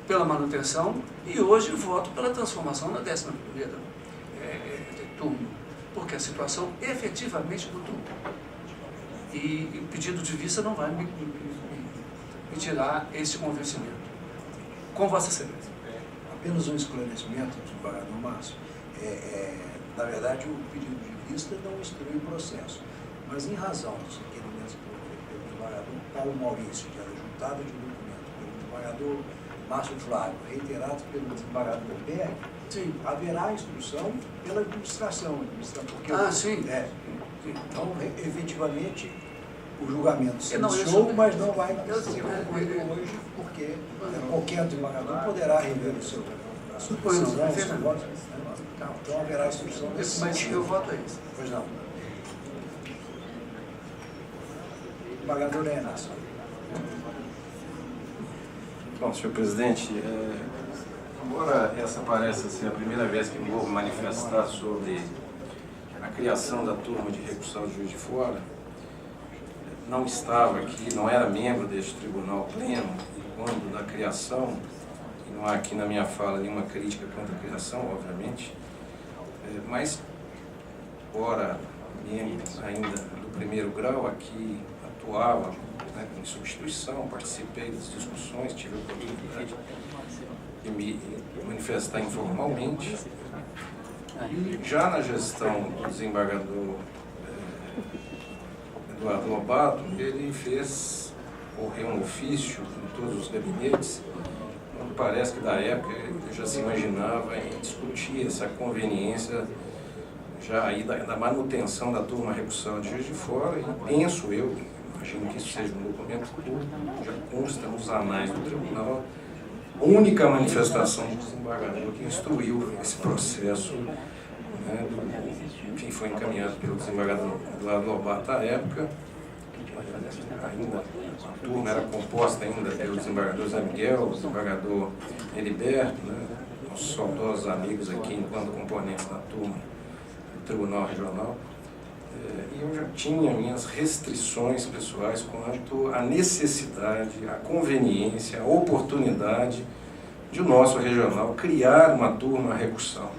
pela manutenção e hoje voto pela transformação na 11ª turma, porque a situação efetivamente mudou. E o pedido de vista não vai me tirar esse convencimento. Com Vossa Excelência. Apenas um esclarecimento, desembargador Márcio. Na verdade, o pedido de vista não instrui o processo, mas em razão dos requerimentos pelo desembargador Paulo Maurício, que era juntado de documento, pelo desembargador Márcio Flávio, reiterados pelo desembargador Berg, sim, haverá instrução pela administração. Porque sim. Então, efetivamente, o julgamento se iniciou, mas não vai ser concluído hoje, porque qualquer desembargador poderá rever a sua decisão, o seu voto. Então haverá instrução nesse sentido. Mas eu voto é isso. Pois não. Desembargador Enas. Bom, senhor presidente, embora essa pareça ser a primeira vez que vou manifestar sobre a criação da turma de recursão de Juiz de Fora, não estava aqui, não era membro deste tribunal pleno, e quando da criação, e não há aqui na minha fala nenhuma crítica contra a criação, obviamente, mas, ora, membro ainda do primeiro grau, aqui atuava, né, em substituição, participei das discussões, tive a oportunidade de me manifestar informalmente. Já na gestão do desembargador Eduardo Lobato, ele correu um ofício em todos os gabinetes, onde parece que da época ele já se imaginava em discutir essa conveniência já aí da manutenção da turma recursal de Juiz de Fora, e penso eu, imagino que isso seja um documento público, já consta nos anais do tribunal, a única manifestação do desembargador que instruiu esse processo, né, que foi encaminhado pelo desembargador Eduardo Lobato à época. Ainda a turma era composta ainda pelo desembargador Zé Miguel, o desembargador Heriberto, né, nossos saudosos amigos aqui enquanto componentes da turma do Tribunal Regional. E eu já tinha minhas restrições pessoais quanto à necessidade, à conveniência, à oportunidade de o nosso regional criar uma turma recursal.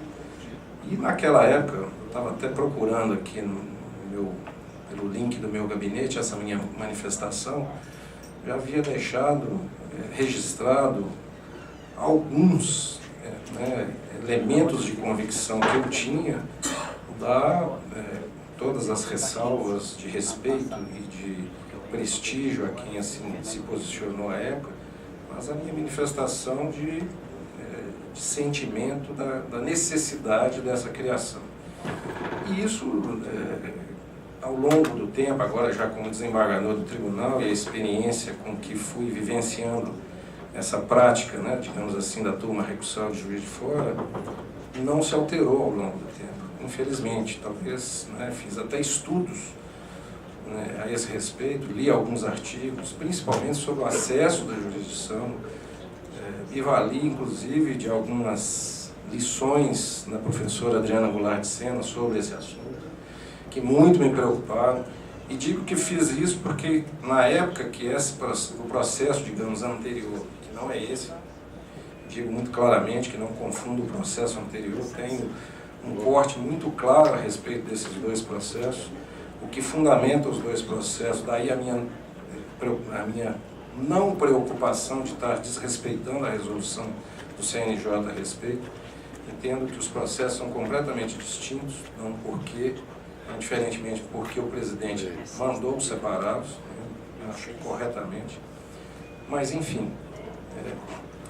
E naquela época, eu estava até procurando aqui pelo link do meu gabinete essa minha manifestação, já havia deixado registrado alguns elementos de convicção que eu tinha todas as ressalvas de respeito e de prestígio a quem assim se posicionou à época, mas a minha manifestação de sentimento da necessidade dessa criação. E isso, ao longo do tempo, agora já como desembargador do tribunal, e a experiência com que fui vivenciando essa prática, né, digamos assim, da turma recursal de Juiz de Fora, não se alterou ao longo do tempo. Infelizmente, talvez, né, fiz até estudos, né, a esse respeito, li alguns artigos, principalmente sobre o acesso da jurisdição, me vali, inclusive, de algumas lições da professora Adriana Goulart de Sena sobre esse assunto, que muito me preocuparam, e digo que fiz isso porque, na época que o processo, digamos, anterior, que não é esse, digo muito claramente que não confundo o processo anterior, tenho um corte muito claro a respeito desses dois processos, o que fundamenta os dois processos, daí a minha não preocupação de estar desrespeitando a resolução do CNJ a respeito. Entendo que os processos são completamente distintos, não porque, diferentemente porque o presidente mandou separá-los, acho corretamente, mas enfim,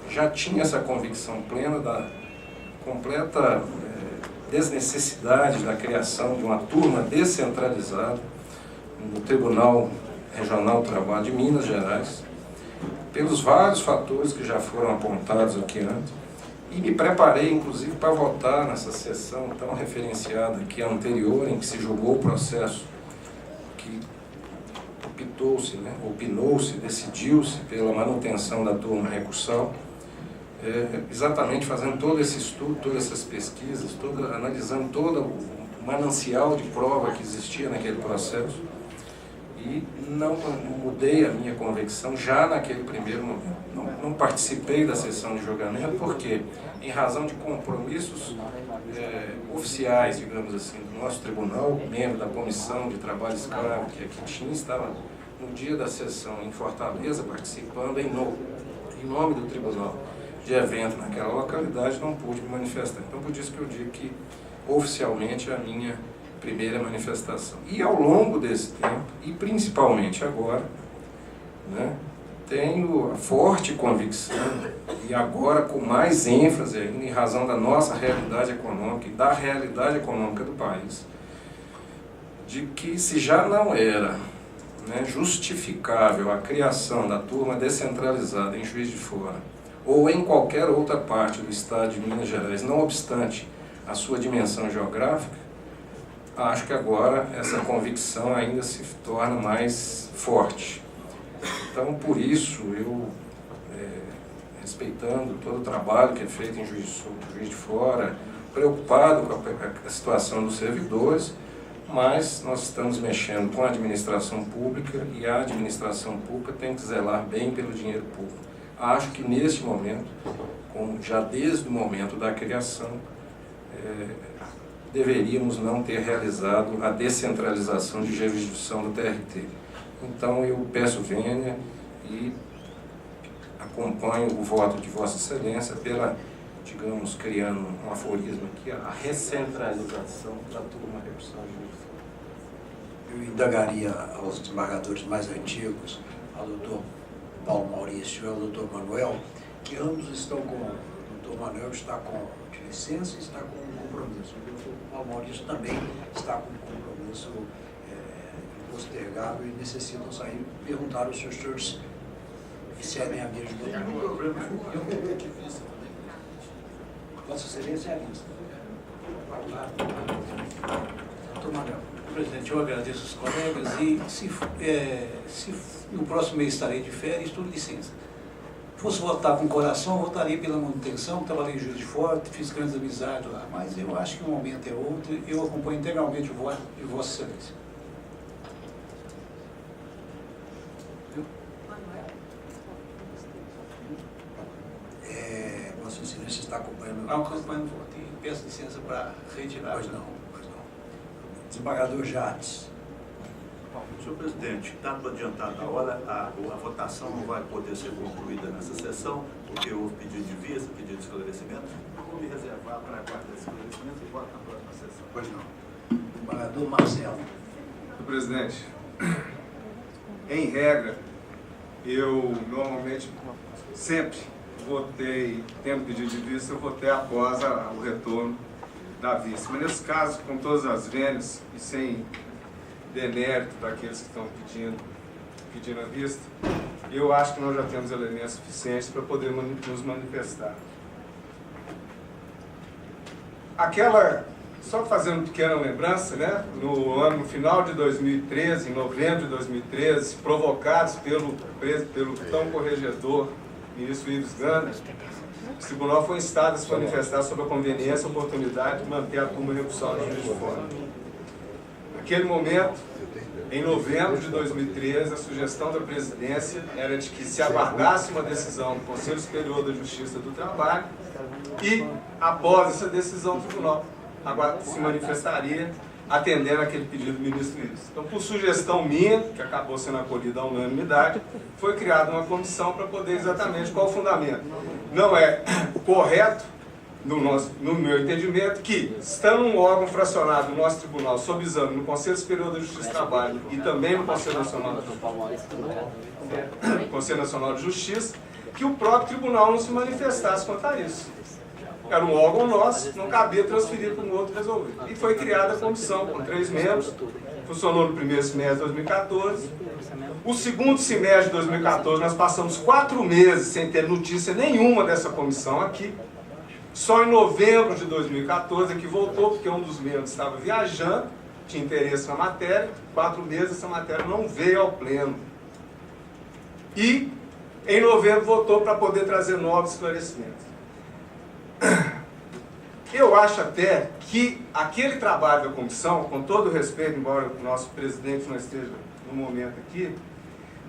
já tinha essa convicção plena da completa desnecessidade da criação de uma turma descentralizada no Tribunal Regional do Trabalho de Minas Gerais, pelos vários fatores que já foram apontados aqui antes, e me preparei, inclusive, para votar nessa sessão tão referenciada aqui anterior, em que se julgou o processo, que opinou-se, né, decidiu-se pela manutenção da turma recursal, exatamente fazendo todo esse estudo, todas essas pesquisas, analisando todo o manancial de prova que existia naquele processo. E não mudei a minha convicção já naquele primeiro momento. Não participei da sessão de julgamento porque, em razão de compromissos oficiais, digamos assim, do nosso tribunal, membro da Comissão de Trabalho Escravo, que aqui tinha, estava no dia da sessão em Fortaleza, participando em nome do tribunal de evento naquela localidade, não pude me manifestar. Então, por isso que eu digo que, oficialmente, é a minha primeira manifestação. E ao longo desse tempo, e principalmente agora, né, tenho a forte convicção, e agora com mais ênfase ainda, em razão da nossa realidade econômica e da realidade econômica do país, de que se já não era, né, justificável a criação da turma descentralizada em Juiz de Fora, ou em qualquer outra parte do estado de Minas Gerais, não obstante a sua dimensão geográfica, acho que agora essa convicção ainda se torna mais forte. Então, por isso, eu, respeitando todo o trabalho que é feito em Juiz de Fora, preocupado com a situação dos servidores, mas nós estamos mexendo com a administração pública e a administração pública tem que zelar bem pelo dinheiro público. Acho que neste momento, como já desde o momento da criação, deveríamos não ter realizado a descentralização de jurisdição do TRT. Então eu peço vênia e acompanho o voto de Vossa Excelência pela, digamos, criando um aforismo aqui, a recentralização da turma recursal de Juiz de Fora. Eu indagaria aos desembargadores mais antigos, ao doutor Paulo Maurício e ao doutor Manuel, que ambos estão com, o doutor Manuel está de licença e está com um compromisso. O doutor Paulo Maurício também está com um compromisso impostergável e necessitam sair. Perguntar aos senhores excedem a vez de voto. Não tem problema. Eu vou ter que vista também. Vossa Excelência é a vista. Doutor Manuel. Presidente, eu agradeço os colegas e se no próximo mês estarei de férias, estou de licença. Se fosse votar com o coração, votaria pela manutenção, trabalhei em Juiz de Fora, fiz grandes amizades lá, mas eu acho que um momento é outro e eu acompanho integralmente o voto de Vossa Excelência. Vossa Excelência está acompanhando? Não, acompanho o voto e peço licença para retirar. Pois não. Desembargador Jades. Senhor presidente, dado adiantada a hora, a votação não vai poder ser concluída nessa sessão, porque houve pedido de vista, pedido de esclarecimento. Eu vou me reservar para aguardar esse esclarecimento e voto na próxima sessão. Pois não. Desembargador Marcelo. Senhor presidente, em regra, eu normalmente sempre votei, tendo pedido de vista, eu votei após o retorno da vista. Mas nesse caso, com todas as vênias e sem demérito daqueles que estão pedindo a vista, eu acho que nós já temos elementos suficientes para poder nos manifestar. Só fazendo uma pequena lembrança, né? No final de 2013, em novembro de 2013, provocados pelo tão corregedor, ministro Ives Gandra, o tribunal foi instado a se manifestar sobre a conveniência e oportunidade de manter a turma recursal de Juiz de Fora. Naquele momento, em novembro de 2013, a sugestão da presidência era de que se aguardasse uma decisão do Conselho Superior da Justiça do Trabalho e, após essa decisão, o tribunal se manifestaria atendendo aquele pedido do ministro Ives. Então, por sugestão minha, que acabou sendo acolhida à unanimidade, foi criada uma comissão para poder exatamente qual o fundamento. Não é correto, no meu entendimento, que, estando um órgão fracionado no nosso tribunal, sob exame no Conselho Superior da Justiça do Trabalho e também no Conselho Nacional de Justiça, que o próprio tribunal não se manifestasse quanto a isso. Era um órgão nosso, não cabia transferir para um outro resolver. E foi criada a comissão com 3 membros, funcionou no primeiro semestre de 2014. O segundo semestre de 2014, nós passamos 4 meses sem ter notícia nenhuma dessa comissão aqui. Só em novembro de 2014 é que voltou, porque um dos membros estava viajando, tinha interesse na matéria, 4 meses essa matéria não veio ao pleno. E em novembro voltou para poder trazer novos esclarecimentos. Eu acho até que aquele trabalho da comissão, com todo o respeito, embora o nosso presidente não esteja no momento aqui,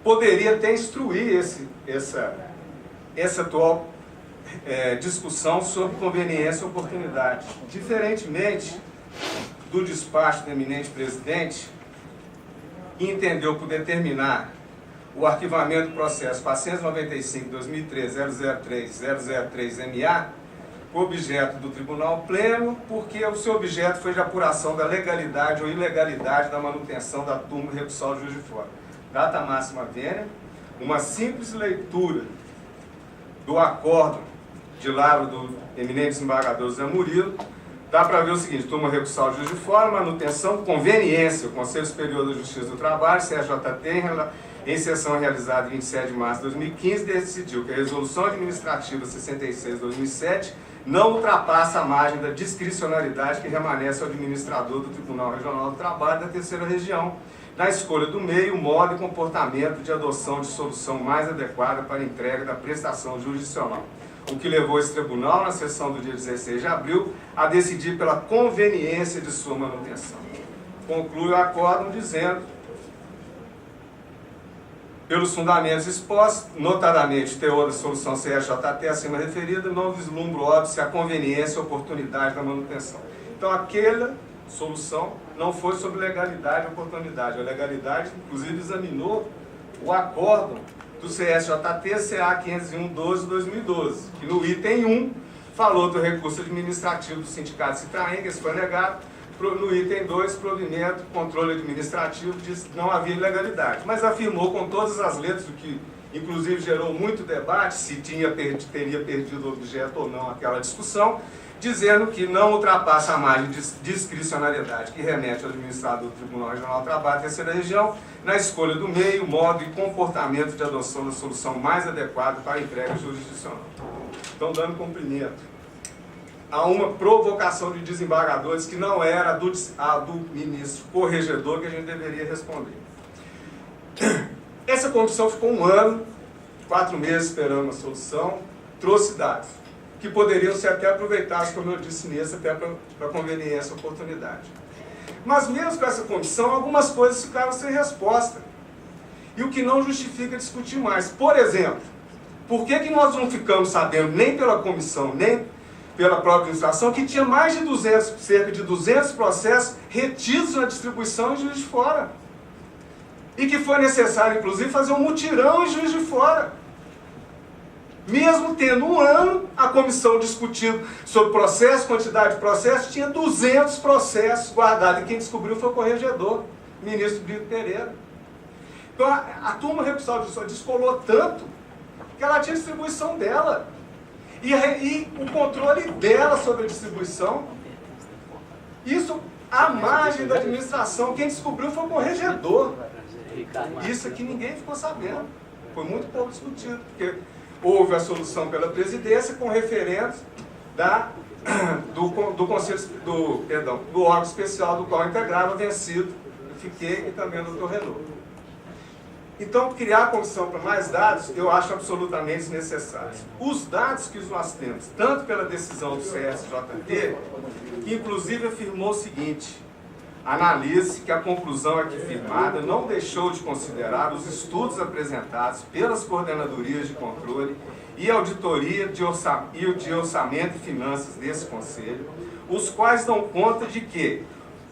poderia até instruir essa atual discussão sobre conveniência e oportunidade. Diferentemente do despacho do eminente presidente, que entendeu por determinar o arquivamento do processo 495-2013-003-003-MA, objeto do Tribunal Pleno, porque o seu objeto foi de apuração da legalidade ou ilegalidade da manutenção da turma recursal de Juiz de Fora. Data máxima vênia, uma simples leitura do acórdão de lavra do eminente desembargador Zé Murilo, dá para ver o seguinte: turma recursal de Juiz de Fora, manutenção, conveniência. O Conselho Superior da Justiça do Trabalho, CSJT, em sessão realizada em 27 de março de 2015, decidiu que a Resolução Administrativa 66/2007 não ultrapassa a margem da discricionalidade que remanesce ao administrador do Tribunal Regional do Trabalho da Terceira Região, na escolha do meio, modo e comportamento de adoção de solução mais adequada para a entrega da prestação jurisdicional, o que levou esse tribunal, na sessão do dia 16 de abril, a decidir pela conveniência de sua manutenção. Conclui o acórdão dizendo: pelos fundamentos expostos, notadamente o teor da solução CSJT acima referida, não vislumbro óbvio se a conveniência e oportunidade da manutenção. Então, aquela solução não foi sobre legalidade e oportunidade. A legalidade, inclusive, examinou o acórdão do CSJT CA 501/12/2012, que no item 1 falou do recurso administrativo do Sindicato Citraen, que esse foi negado. No item 2, provimento, controle administrativo, disse que não havia ilegalidade, mas afirmou com todas as letras, o que inclusive gerou muito debate, se teria perdido o objeto ou não aquela discussão, dizendo que não ultrapassa a margem de discricionalidade que remete ao administrador do Tribunal Regional do Trabalho, Terceira Região, na escolha do meio, modo e comportamento de adoção da solução mais adequada para a entrega jurisdicional. Estão dando cumprimento a uma provocação de desembargadores que não era a do ministro corregedor que a gente deveria responder. Essa comissão ficou 1 ano, 4 meses esperando uma solução, trouxe dados que poderiam ser até aproveitados, como eu disse nesse, até para conveniência e oportunidade. Mas mesmo com essa comissão, algumas coisas ficaram sem resposta. E o que não justifica discutir mais. Por exemplo, por que nós não ficamos sabendo, nem pela comissão, nem pela própria administração, que tinha mais de 200, cerca de 200 processos retidos na distribuição em Juiz de Fora. E que foi necessário, inclusive, fazer um mutirão em Juiz de Fora. Mesmo tendo 1 ano, a comissão discutindo sobre processo, quantidade de processos, tinha 200 processos guardados. E quem descobriu foi o corregedor, o ministro Brito Pereira. Então, a turma recursal de justiça descolou tanto que ela tinha distribuição dela. E o controle dela sobre a distribuição, isso à margem da administração. Quem descobriu foi o corregedor. Isso aqui ninguém ficou sabendo. Foi muito pouco discutido, porque houve a solução pela presidência com referentes do órgão especial do qual integrava vencido, eu fiquei, e também o doutor Renault. Então, criar a comissão para mais dados, eu acho absolutamente desnecessário. Os dados que nós temos, tanto pela decisão do CSJT, que inclusive afirmou o seguinte: analise que a conclusão aqui firmada não deixou de considerar os estudos apresentados pelas coordenadorias de controle e auditoria de orçamento e finanças desse Conselho, os quais dão conta de que,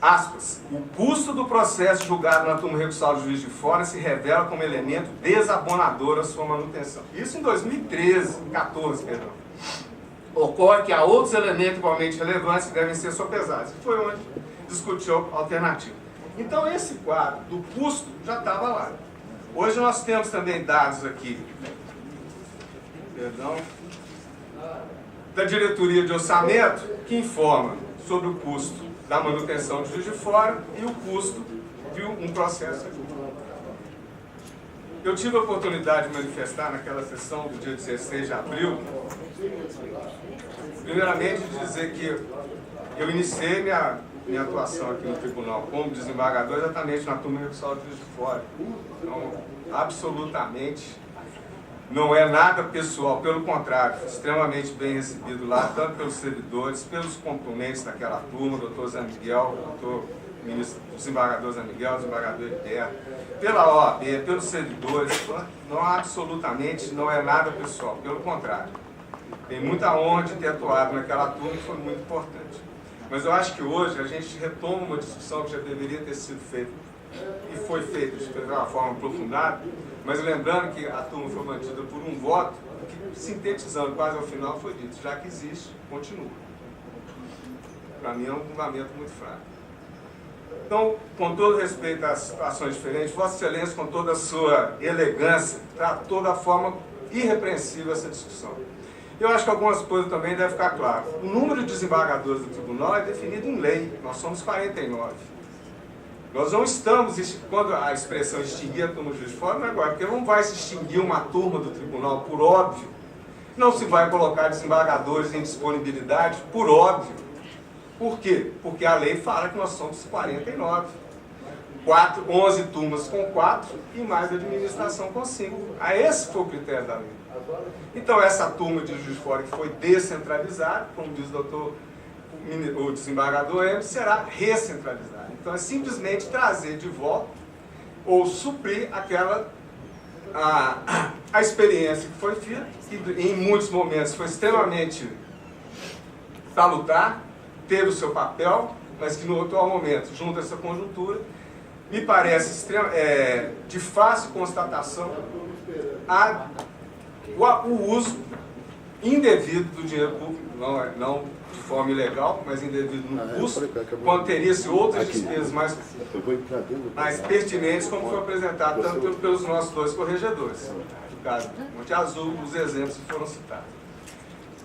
aspas, o custo do processo julgado na turma recursal de Juiz de Fora se revela como elemento desabonador à sua manutenção. Isso em 2014, perdão. Ocorre que há outros elementos igualmente relevantes que devem ser sopesados. Foi onde discutiu a alternativa. Então esse quadro do custo já estava lá. Hoje nós temos também dados aqui, perdão, da diretoria de orçamento, que informa sobre o custo da manutenção de Juiz de Fora e o custo de um processo aqui. Eu tive a oportunidade de manifestar naquela sessão do dia 16 de abril, primeiramente de dizer que eu iniciei minha atuação aqui no tribunal como desembargador exatamente na turma recursal de Juiz de Fora. Então, absolutamente não é nada pessoal, pelo contrário, extremamente bem recebido lá, tanto pelos servidores, pelos componentes daquela turma, o doutor Zé Miguel, o doutor desembargador Zé Miguel, desembargador Heriberto, pela OAB, pelos servidores, não absolutamente, não é nada pessoal, pelo contrário. Tem muita honra de ter atuado naquela turma e foi muito importante. Mas eu acho que hoje a gente retoma uma discussão que já deveria ter sido feita e foi feita de uma forma aprofundada, mas lembrando que a turma foi mantida por um voto que, sintetizando quase ao final, foi dito, já que existe, continua. Para mim é um fundamento muito fraco. Então, com todo respeito às situações diferentes, Vossa Excelência, com toda a sua elegância, tratou da forma irrepreensível essa discussão. Eu acho que algumas coisas também devem ficar claras. O número de desembargadores do tribunal é definido em lei, nós somos 49. Nós não estamos, quando a expressão extinguir a turma de juiz de fora, não é agora, porque não vai se extinguir uma turma do tribunal, por óbvio. Não se vai colocar desembargadores em disponibilidade, por óbvio. Por quê? Porque a lei fala que nós somos 49. 11 turmas com 4 e mais administração com 5. Esse foi o critério da lei. Então, essa turma de juiz de fora que foi descentralizada, como diz o desembargador Hermes, será recentralizada. Então, é simplesmente trazer de volta ou suprir aquela a experiência que foi feita, que em muitos momentos foi extremamente salutar, teve o seu papel, mas que no atual momento, junto a essa conjuntura, me parece de fácil constatação o uso indevido do dinheiro público, não de forma ilegal, mas indevido no custo, quando teria-se outras despesas mais pertinentes, como foi apresentado tanto pelos nossos dois corregedores, no caso Monte Azul, os exemplos que foram citados.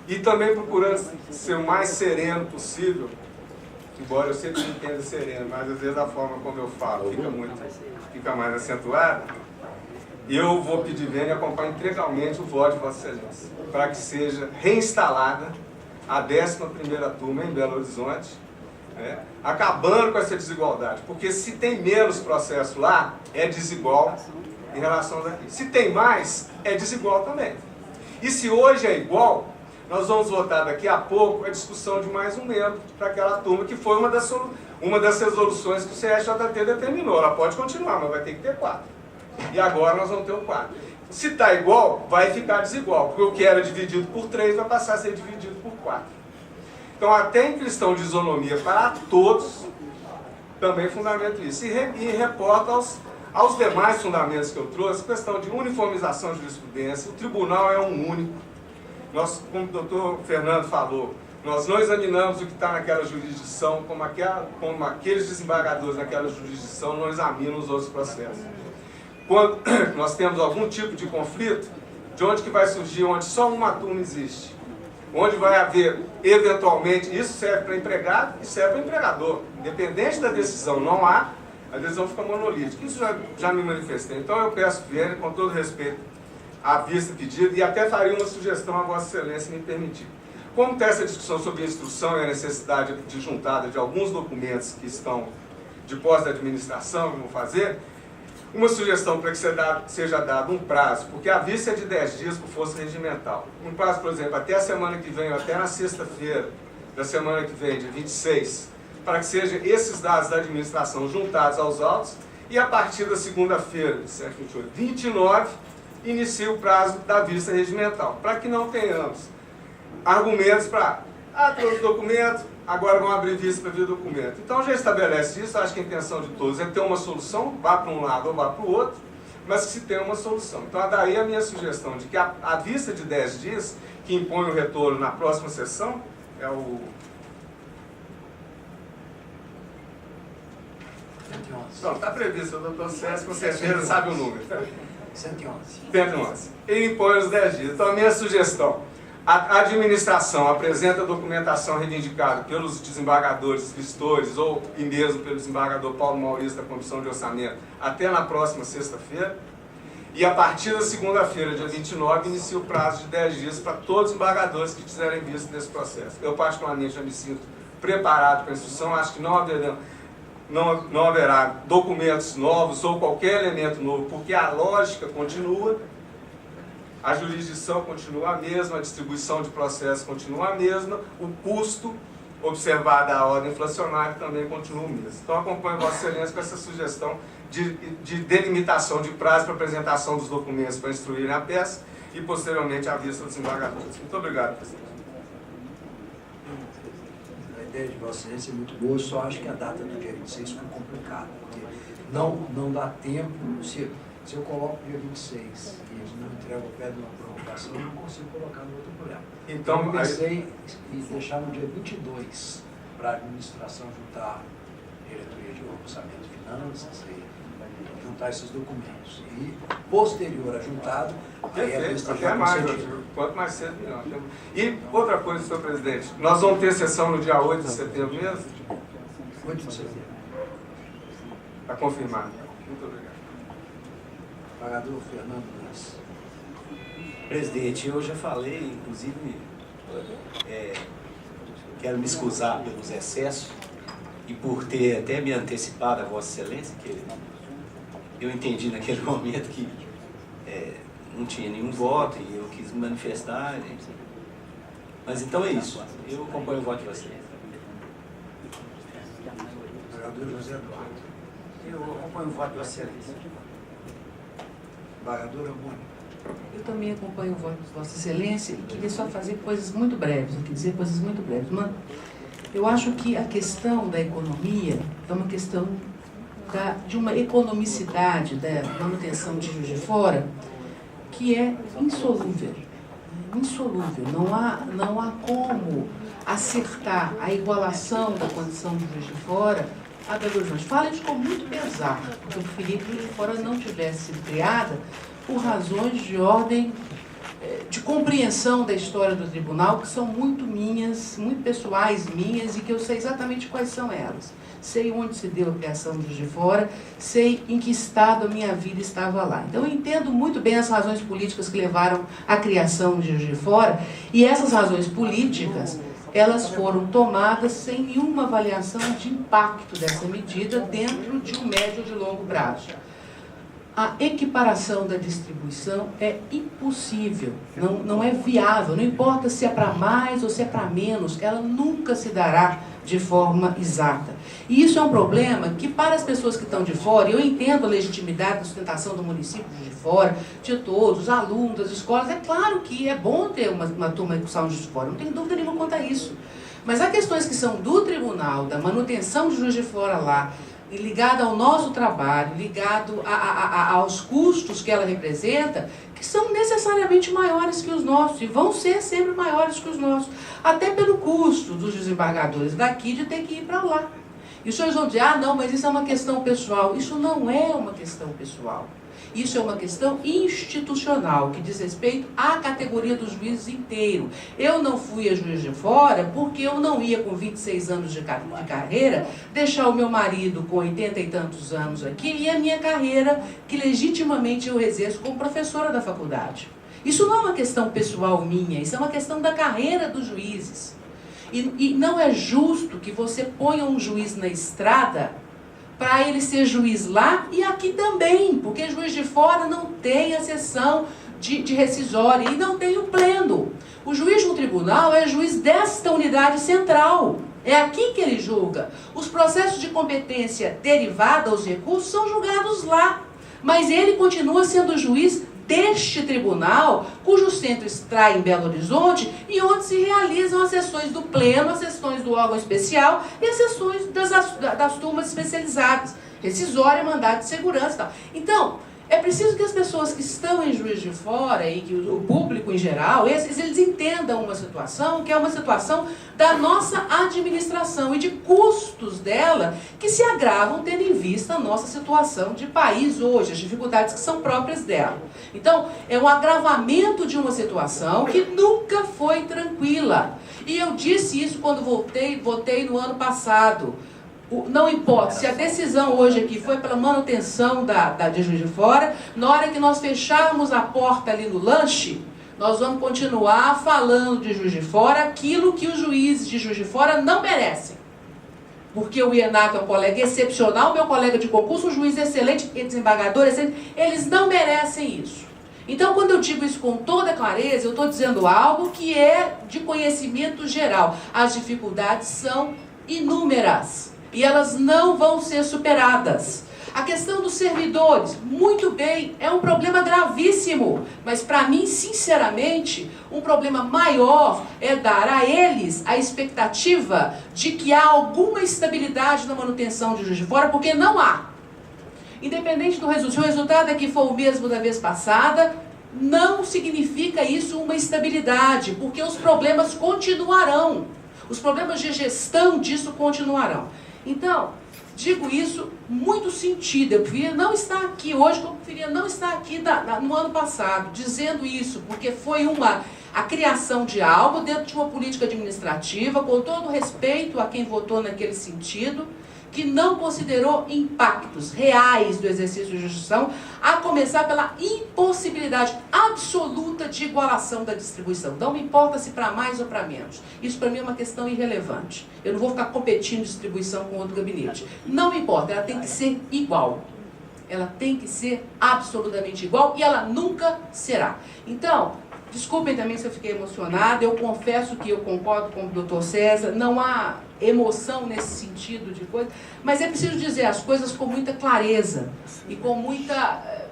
E também procurando ser o mais sereno possível, embora eu sempre entenda sereno, mas às vezes a forma como eu falo fica mais acentuada, eu vou pedir vênia acompanhar integralmente o voto de Vossa Excelência, para que seja reinstalada a 11ª turma em Belo Horizonte, né, acabando com essa desigualdade, porque se tem menos processo lá, é desigual em relação daqui. Se tem mais, é desigual também. E se hoje é igual, nós vamos votar daqui a pouco a discussão de mais um membro para aquela turma, que foi uma das resoluções que o CSJT determinou. Ela pode continuar, mas vai ter que ter 4. E agora nós vamos ter o 4. Se está igual, vai ficar desigual, porque o que era dividido por 3 vai passar a ser dividido por 4. Então, até em questão de isonomia para todos, também fundamento isso. E reporta aos demais fundamentos que eu trouxe, questão de uniformização de jurisprudência. O tribunal é um único. Nós, como o doutor Fernando falou, nós não examinamos o que está naquela jurisdição, como aqueles desembargadores naquela jurisdição não examinam os outros processos. Quando nós temos algum tipo de conflito, de onde que vai surgir, onde só uma turma existe, onde vai haver, eventualmente, isso serve para empregado e serve para empregador. Independente da decisão, não há, a decisão fica monolítica. Isso já me manifestei. Então eu peço, Viane, com todo respeito, à vista pedida, e até faria uma sugestão a Vossa Excelência, me permitir. Como está essa discussão sobre a instrução e a necessidade de juntada de alguns documentos que estão de posse da administração, que vão fazer, uma sugestão para que seja dado um prazo, porque a vista é de 10 dias por força regimental. Um prazo, por exemplo, até a semana que vem, ou até na sexta-feira da semana que vem, de 26, para que sejam esses dados da administração juntados aos autos, e a partir da segunda-feira, 29, inicia o prazo da vista regimental, para que não tenhamos argumentos para, trouxe o documento, agora vão abrir vista para ver o documento. Então já estabelece isso, acho que a intenção de todos é ter uma solução, vá para um lado ou vá para o outro, mas que se tenha uma solução. Então daí a minha sugestão de que a vista de 10 dias, que impõe o retorno na próxima sessão, é o... 111. Não, está previsto, o doutor César com certeza sabe o número. 111. 111. Ele impõe os 10 dias. Então a minha sugestão, a administração apresenta a documentação reivindicada pelos desembargadores vistores ou e mesmo pelo desembargador Paulo Maurício da Comissão de Orçamento até na próxima sexta-feira, e a partir da segunda-feira, dia 29, inicia o prazo de 10 dias para todos os desembargadores que fizerem vista desse processo. Eu particularmente já me sinto preparado para a instrução, acho que não haverá documentos novos ou qualquer elemento novo, porque a lógica continua, a jurisdição continua a mesma, a distribuição de processos continua a mesma, o custo observada a ordem inflacionária, também continua o mesmo. Então, acompanho Vossa Excelência com essa sugestão de delimitação de prazo para apresentação dos documentos para instruírem a peça e, posteriormente, a vista dos desembargadores. Muito obrigado, presidente. A ideia de Vossa Excelência é muito boa, só acho que a data do dia 26 ficou complicada, porque não dá tempo, se eu coloco o dia 26 e não entrego o pé de uma prorrogação, eu não consigo colocar no outro problema. Então, eu pensei em deixar no dia 22 para a administração juntar diretoria de orçamento e finanças e juntar esses documentos. E, posterior a juntado, aí a perfeito, vista já até mais, concedida. quanto mais cedo, melhor. E outra coisa, senhor presidente, nós vamos ter sessão no dia 8 de setembro mesmo? 8 de setembro. Está confirmado. Muito obrigado. Pagador Fernando Nunes. Presidente, eu já falei, inclusive, quero me excusar pelos excessos e por ter até me antecipado a Vossa Excelência, que eu entendi naquele momento que não tinha nenhum voto e eu quis me manifestar. Mas então é isso, eu acompanho o voto de vocês. Pagador José Eduardo. Eu acompanho o voto de Vossa Excelência. Pagadora Mônica. Eu também acompanho o voto de Vossa Excelência e queria só fazer coisas muito breves, dizer coisas muito breves. Eu acho que a questão da economia é uma questão de uma economicidade da manutenção de Juiz de Fora que é insolúvel. Insolúvel. Não há como acertar a igualação da condição de Juiz de Fora a Belo Horizonte. Fala isso com muito pesar, porque eu preferia que Juiz de Fora não tivesse sido criada por razões de ordem de compreensão da história do tribunal, que são muito minhas, muito pessoais minhas, e que eu sei exatamente quais são elas. Sei onde se deu a criação do Juiz de Fora, sei em que estado a minha vida estava lá. Então eu entendo muito bem as razões políticas que levaram à criação do Juiz de Fora, e essas razões políticas, elas foram tomadas sem nenhuma avaliação de impacto dessa medida dentro de um médio ou de longo prazo. A equiparação da distribuição é impossível, não é viável, não importa se é para mais ou se é para menos, ela nunca se dará de forma exata. E isso é um problema que, para as pessoas que estão de fora, eu entendo a legitimidade da sustentação do município de fora, de todos, os alunos, das escolas, é claro que é bom ter uma turma de Juiz de Fora, não tem dúvida nenhuma quanto a isso. Mas há questões que são do tribunal, da manutenção de Juiz de Fora lá, ligado ao nosso trabalho, ligado aos custos que ela representa, que são necessariamente maiores que os nossos, e vão ser sempre maiores que os nossos, até pelo custo dos desembargadores daqui de ter que ir para lá. E os senhores vão dizer, não, mas isso é uma questão pessoal. Isso não é uma questão pessoal. Isso é uma questão institucional, que diz respeito à categoria dos juízes inteiro. Eu não fui a Juiz de Fora porque eu não ia, com 26 anos de carreira, deixar o meu marido com 80 e tantos anos aqui e a minha carreira, que legitimamente eu exerço como professora da faculdade. Isso não é uma questão pessoal minha, isso é uma questão da carreira dos juízes. E não é justo que você ponha um juiz na estrada para ele ser juiz lá e aqui também, porque Juiz de Fora não tem a sessão de rescisória e não tem o pleno. O juiz de um tribunal é juiz desta unidade central, é aqui que ele julga. Os processos de competência derivada aos recursos são julgados lá, mas ele continua sendo juiz deste tribunal, cujo centro está em Belo Horizonte e onde se realizam as sessões do pleno, as sessões do órgão especial e as sessões das turmas especializadas, rescisória, mandado de segurança e tal. Então, é preciso que as pessoas que estão em Juiz de Fora e que o público em geral, eles entendam uma situação que é uma situação da nossa administração e de custos dela que se agravam tendo em vista a nossa situação de país hoje, as dificuldades que são próprias dela. Então, é um agravamento de uma situação que nunca foi tranquila. E eu disse isso quando votei no ano passado. Não importa, se a decisão hoje aqui foi pela manutenção de Juiz de Fora, na hora que nós fecharmos a porta ali no lanche, nós vamos continuar falando de Juiz de Fora aquilo que os juízes de Juiz de Fora não merecem. Porque o Ienato é um colega excepcional, meu colega de concurso, um juiz excelente e desembargador excelente, eles não merecem isso. Então, quando eu digo isso com toda clareza, eu estou dizendo algo que é de conhecimento geral. As dificuldades são inúmeras e elas não vão ser superadas. A questão dos servidores, muito bem, é um problema gravíssimo, mas para mim, sinceramente, um problema maior é dar a eles a expectativa de que há alguma estabilidade na manutenção de Juiz de Fora, porque não há. Independente do resultado, se o resultado é que for o mesmo da vez passada, não significa isso uma estabilidade, porque os problemas continuarão. Os problemas de gestão disso continuarão. Então, digo isso muito sentido. Eu preferia não estar aqui hoje, como eu preferia não estar aqui no ano passado, dizendo isso, porque foi a criação de algo dentro de uma política administrativa, com todo respeito a quem votou naquele sentido, que não considerou impactos reais do exercício de jurisdição, a começar pela impossibilidade absoluta de igualação da distribuição. Não me importa se para mais ou para menos. Isso para mim é uma questão irrelevante. Eu não vou ficar competindo distribuição com outro gabinete. Não me importa, ela tem que ser igual. Ela tem que ser absolutamente igual e ela nunca será. Então, desculpem também se eu fiquei emocionada, eu confesso que eu concordo com o doutor César, não há emoção nesse sentido de coisa, mas é preciso dizer as coisas com muita clareza e com muita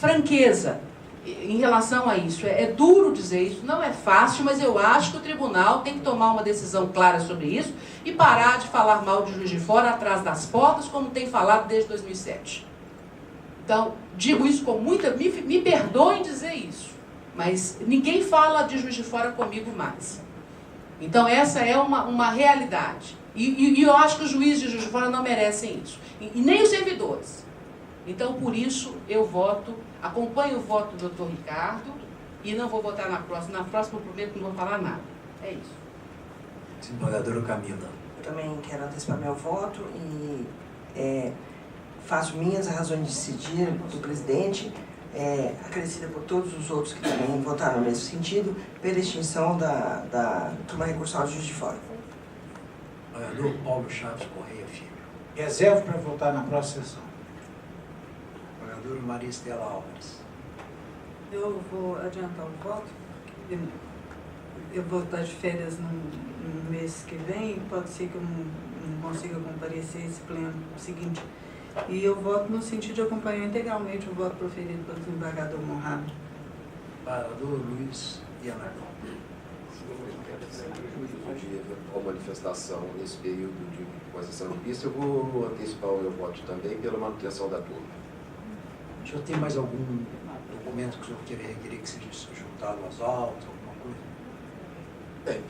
franqueza em relação a isso. É duro dizer isso, não é fácil, mas eu acho que o tribunal tem que tomar uma decisão clara sobre isso e parar de falar mal de Juiz de Fora atrás das portas, como tem falado desde 2007. Então, digo isso com muita... Me perdoem dizer isso, mas ninguém fala de Juiz de Fora comigo mais. Então essa é uma realidade. E eu acho que os juízes de Juiz de Fora não merecem isso. E nem os servidores. Então por isso eu voto, acompanho o voto do Dr. Ricardo e não vou votar na próxima. Na próxima eu prometo que não vou falar nada. É isso. Desembargadora Camila. Eu também quero antecipar meu voto e faço minhas razões de decidir do presidente, acrescida por todos os outros que também votaram no mesmo sentido, pela extinção da turma recursal de Juiz de Fora. Vereador Paulo Chaves Correia Filho. Reservo para votar na próxima sessão. Vereadora Maria Estela Álvares. Eu vou adiantar o voto. Eu vou estar de férias no mês que vem, pode ser que eu não consiga comparecer esse pleno seguinte. E eu voto no sentido de acompanhar integralmente o voto proferido pelo desembargador Monrado. Vereador Luiz Ianacão. De eventual manifestação nesse período de posição de vista, eu vou antecipar o meu voto também pela manutenção da turma. O senhor tem mais algum documento que o senhor queria que seja juntado às autas, alguma coisa? Bem,